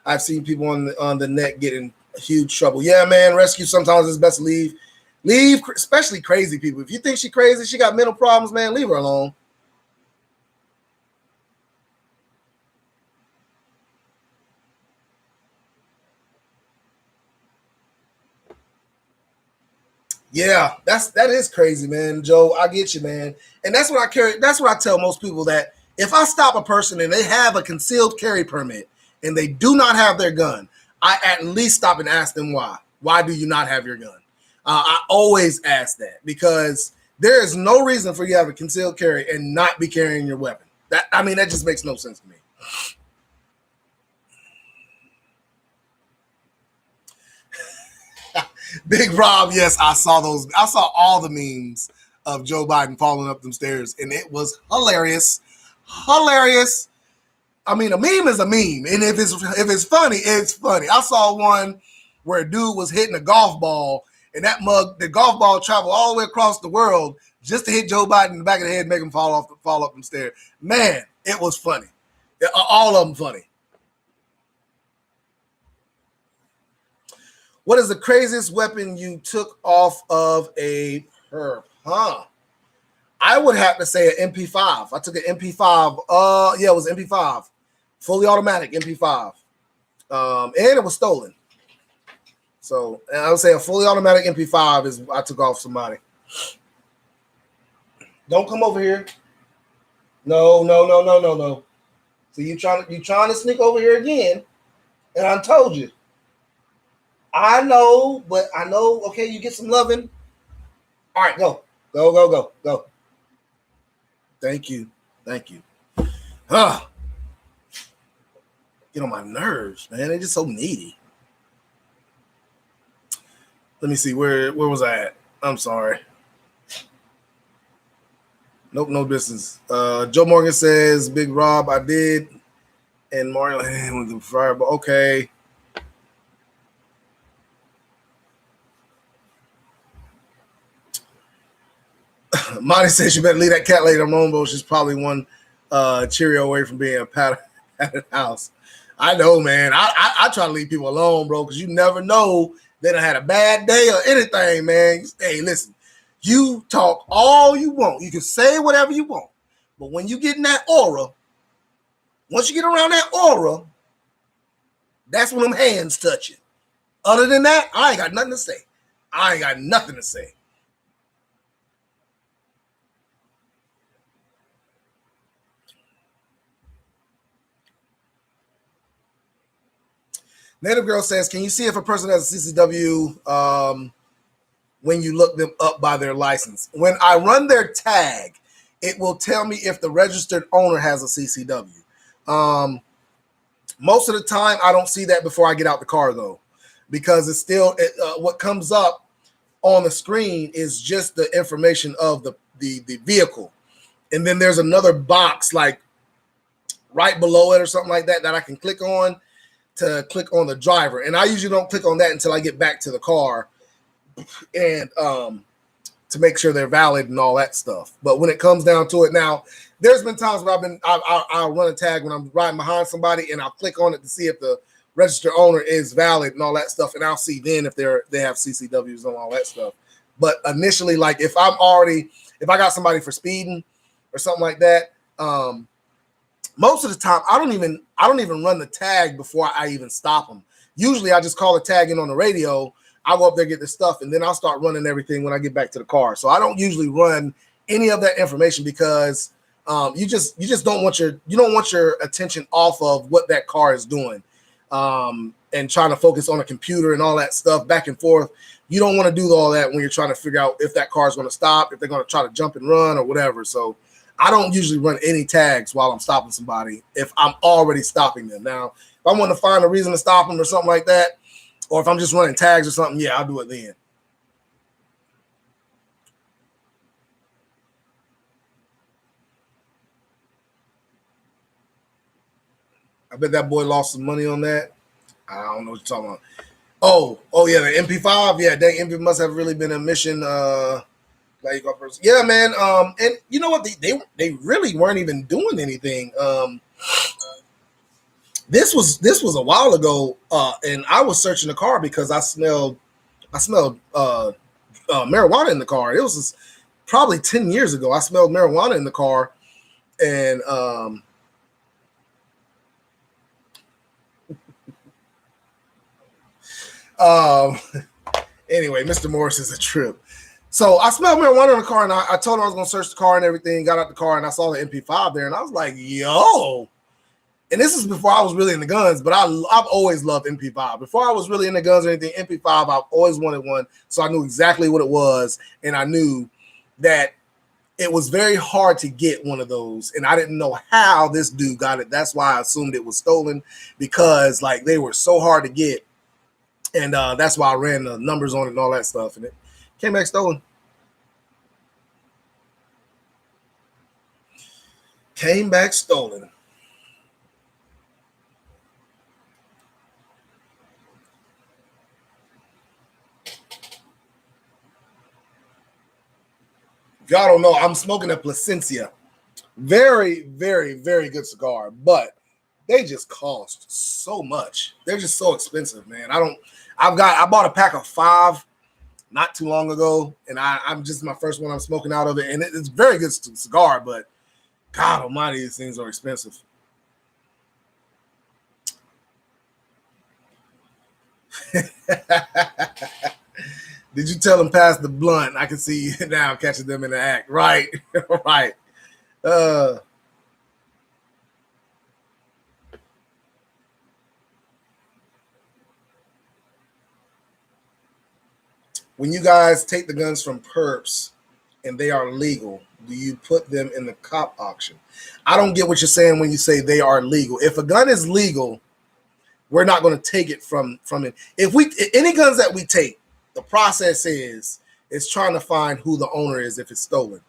[SPEAKER 1] I've seen people on the net get in huge trouble. Yeah, man, Rescue sometimes it's best to leave, especially crazy people. If you think she's crazy, she got mental problems, man, leave her alone. Yeah, that is crazy, man. Joe, I get you, man. And that's what I tell most people, that if I stop a person and they have a concealed carry permit and they do not have their gun, I at least stop and ask them why. Why do you not have your gun? I always ask that, because there is no reason for you to have a concealed carry and not be carrying your weapon. That just makes no sense to me. Big Rob, yes, I saw those. I saw all the memes of Joe Biden falling up them stairs, and it was hilarious. Hilarious. I mean, a meme is a meme, and if it's funny, it's funny. I saw one where a dude was hitting a golf ball, and the golf ball traveled all the way across the world just to hit Joe Biden in the back of the head and make him fall up them stairs. Man, it was funny. All of them funny. What is the craziest weapon you took off of a perp? I would have to say an MP5. I took an MP5. Yeah, it was MP5. Fully automatic MP5. And it was stolen. So I would say a fully automatic MP5 is I took off somebody. Don't come over here. No. So you trying to sneak over here again. And I told you. I know, but I know, okay, you get some loving. All right, go. Thank you. Get on my nerves, man. They're just so needy. Let me see, where was I at? I'm sorry. Nope, no distance. Joe Morgan says, Big Rob, I did. And Mario with the fireball. Okay. Monty says you better leave that cat lady alone, but she's probably one Cheerio away from being a pattern house. I know, man. I try to leave people alone, bro, because you never know they done had a bad day or anything, man. Hey, listen, you talk all you want. You can say whatever you want. But when you get in that aura, once you get around that aura, that's when them hands touch it. Other than that, I ain't got nothing to say. Native Girl says, can you see if a person has a CCW when you look them up by their license? When I run their tag, it will tell me if the registered owner has a CCW. Most of the time, I don't see that before I get out the car, though, because it's still what comes up on the screen is just the information of the vehicle. And then there's another box like right below it or something like that I can click on to click on the driver. And I usually don't click on that until I get back to the car and to make sure they're valid and all that stuff. But when it comes down to it now, there's been times where I'll run a tag when I'm riding behind somebody and I'll click on it to see if the registered owner is valid and all that stuff. And I'll see then if they have CCWs and all that stuff. But initially, like if I got somebody for speeding or something like that, most of the time I don't even run the tag before I even stop them. Usually I just call the tag in on the radio. I'll go up there, get the stuff, and then I'll start running everything when I get back to the car. So I don't usually run any of that information because you just don't want your attention off of what that car is doing and trying to focus on a computer and all that stuff back and forth. You don't want to do all that when you're trying to figure out if that car is going to stop, if they're going to try to jump and run or whatever. So I don't usually run any tags while I'm stopping somebody if I'm already stopping them. Now, if I want to find a reason to stop them or something like that, or if I'm just running tags or something, yeah, I'll do it then. I bet that boy lost some money on that. I don't know what you're talking about. Oh yeah, the MP5. Yeah, that MP must have really been a mission. Yeah, man. And you know what? They really weren't even doing anything. This was a while ago, and I was searching the car because I smelled marijuana in the car. It was probably 10 years ago. I smelled marijuana in the car, and anyway, Mr. Morris is a trip. So I smelled marijuana in the car, and I told him I was going to search the car and everything. Got out the car, and I saw the MP5 there, and I was like, yo. And this is before I was really into guns, but I've always loved MP5. Before I was really into guns or anything, MP5, I've always wanted one, so I knew exactly what it was, and I knew that it was very hard to get one of those, and I didn't know how this dude got it. That's why I assumed it was stolen, because like they were so hard to get, and that's why I ran the numbers on it and all that stuff, and it came back stolen. Came back stolen. If y'all don't know, I'm smoking a Plasencia. Very, very, very good cigar, but they just cost so much. They're just so expensive, man. I bought a pack of 5 not too long ago, and I'm just my first one I'm smoking out of it, and it's very good cigar, but God almighty, these things are expensive. Did you tell them pass the blunt? I can see you now catching them in the act. Right, right. When you guys take the guns from perps and they are legal, do you put them in the cop auction? I don't get what you're saying when you say they are legal. If a gun is legal, we're not going to take it from it. If any guns that we take, the process is trying to find who the owner is if it's stolen.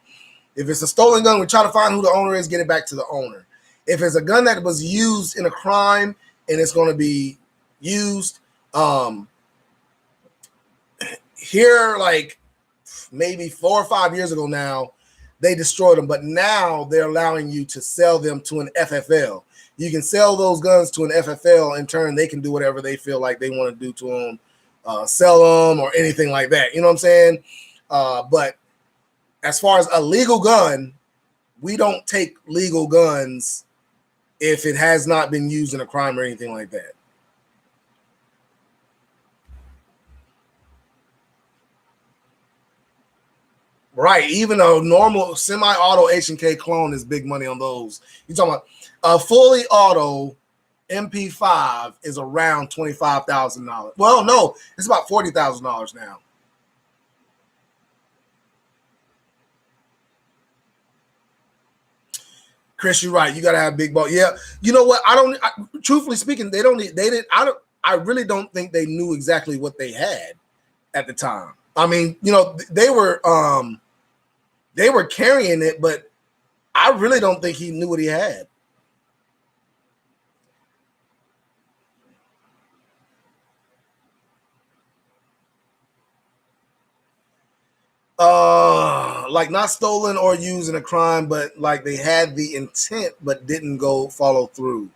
[SPEAKER 1] If it's a stolen gun, we try to find who the owner is, get it back to the owner. If it's a gun that was used in a crime and it's going to be used, here like maybe 4 or 5 years ago now, they destroyed them, but now they're allowing you to sell them to an FFL. You can sell those guns to an FFL. In turn, they can do whatever they feel like they want to do to them, sell them or anything like that. You know what I'm saying? But as far as a legal gun, we don't take legal guns if it has not been used in a crime or anything like that. Right. Even a normal semi-auto H&K clone is big money on those. You're talking about a fully auto MP5 is around $25,000. Well, no, it's about $40,000 now. Chris, you're right. You got to have big ball. Yeah. You know what? Truthfully speaking, they really don't think they knew exactly what they had at the time. I mean, you know, they were carrying it, but I really don't think he knew what he had. Like not stolen or used in a crime, but like they had the intent but didn't go follow through.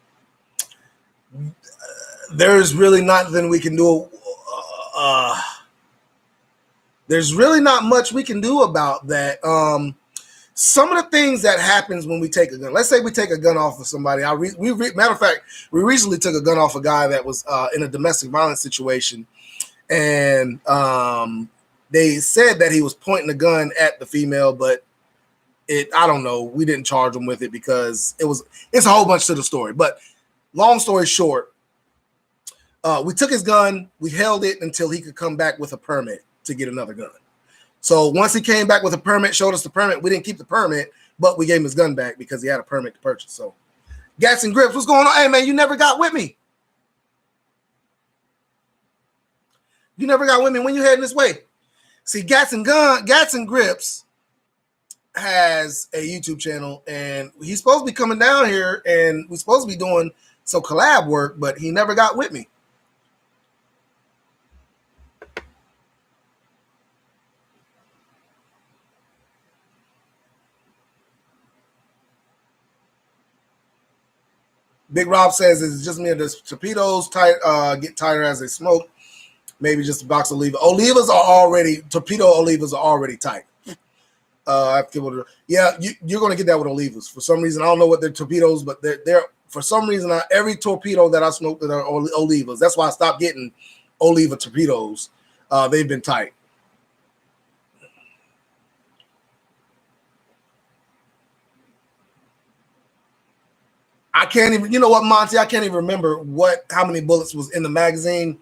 [SPEAKER 1] There's really nothing we can do. There's really not much we can do about that. Some of the things that happens when we take a gun. Let's say we take a gun off of somebody. Matter of fact, we recently took a gun off a guy that was in a domestic violence situation, and they said that he was pointing the gun at the female, but I don't know. We didn't charge him with it because it's a whole bunch to the story. But long story short, we took his gun, we held it until he could come back with a permit to get another gun. So once he came back with a permit, showed us the permit, we didn't keep the permit, but we gave him his gun back because he had a permit to purchase. So Gats and Grips, what's going on? Hey man, you never got with me. You never got with me when you heading this way. See, Gats and Grips has a YouTube channel, and he's supposed to be coming down here, and we're supposed to be doing some collab work, but he never got with me. Big Rob says it's just me and the torpedoes get tighter as they smoke. Maybe just a box of Oliva. Torpedo Olivas are already tight. Yeah, you're going to get that with Olivas. For some reason, I don't know what they're torpedoes, but they're for some reason, every torpedo that I smoked that are Olivas. That's why I stopped getting Oliva torpedoes. They've been tight. I can't even, you know what, Monty? I can't even remember how many bullets was in the magazine,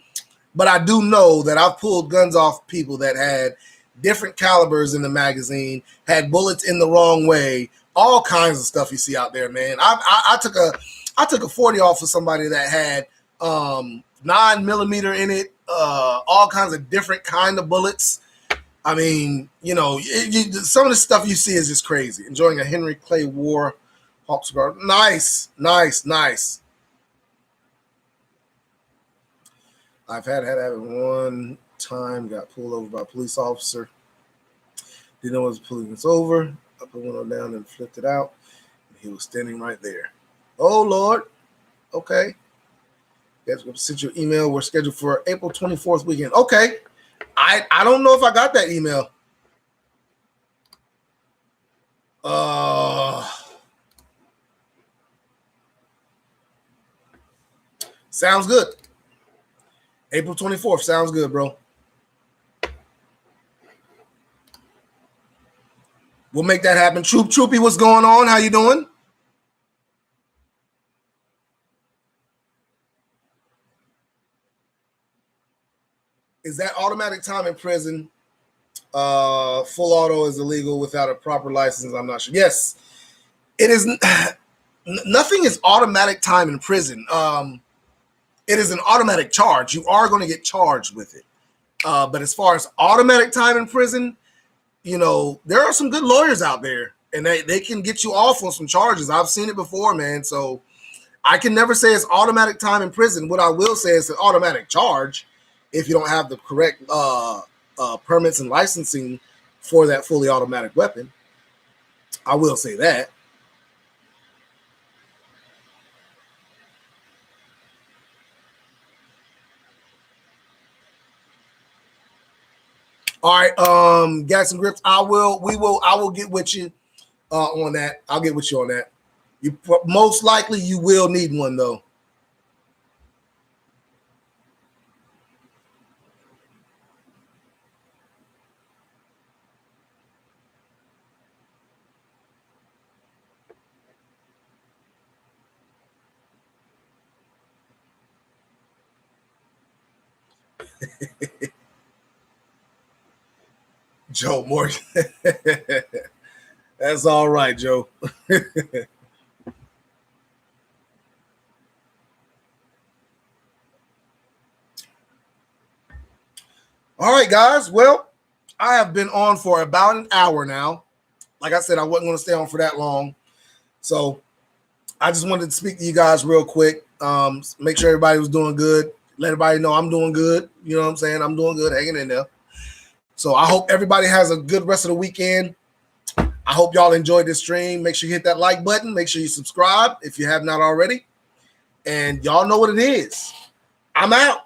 [SPEAKER 1] but I do know that I've pulled guns off people that had different calibers in the magazine, had bullets in the wrong way, all kinds of stuff you see out there, man. I took a 40 off of somebody that had 9mm in it, all kinds of different kind of bullets. I mean, you know, some of the stuff you see is just crazy. Enjoying a Henry Clay War Hawk cigar. Nice. I've had it one time, got pulled over by a police officer. Didn't know it was pulling us over. I put the window down and flipped it out. And he was standing right there. Oh, Lord. Okay. Guess we'll send you an email. We're scheduled for April 24th weekend. Okay. I don't know if I got that email. Sounds good. April 24th. Sounds good, bro. We'll make that happen. Troopy, what's going on? How you doing? Is that automatic time in prison? Full auto is illegal without a proper license. I'm not sure. Yes, it is. Nothing is automatic time in prison. It is an automatic charge. You are going to get charged with it. But as far as automatic time in prison, you know, there are some good lawyers out there, and they can get you off on some charges. I've seen it before, man. So I can never say it's automatic time in prison. What I will say is an automatic charge if you don't have the correct permits and licensing for that fully automatic weapon. I will say that. All right, Gats and Grips. I will get with you on that. I'll get with you on that. You most likely you will need one though. Joe Morgan. That's all right, Joe. All right, guys. Well, I have been on for about an hour now. Like I said, I wasn't going to stay on for that long. So I just wanted to speak to you guys real quick. Make sure everybody was doing good. Let everybody know I'm doing good. You know what I'm saying? I'm doing good, hanging in there. So I hope everybody has a good rest of the weekend. I hope y'all enjoyed this stream. Make sure you hit that like button. Make sure you subscribe if you have not already. And y'all know what it is. I'm out.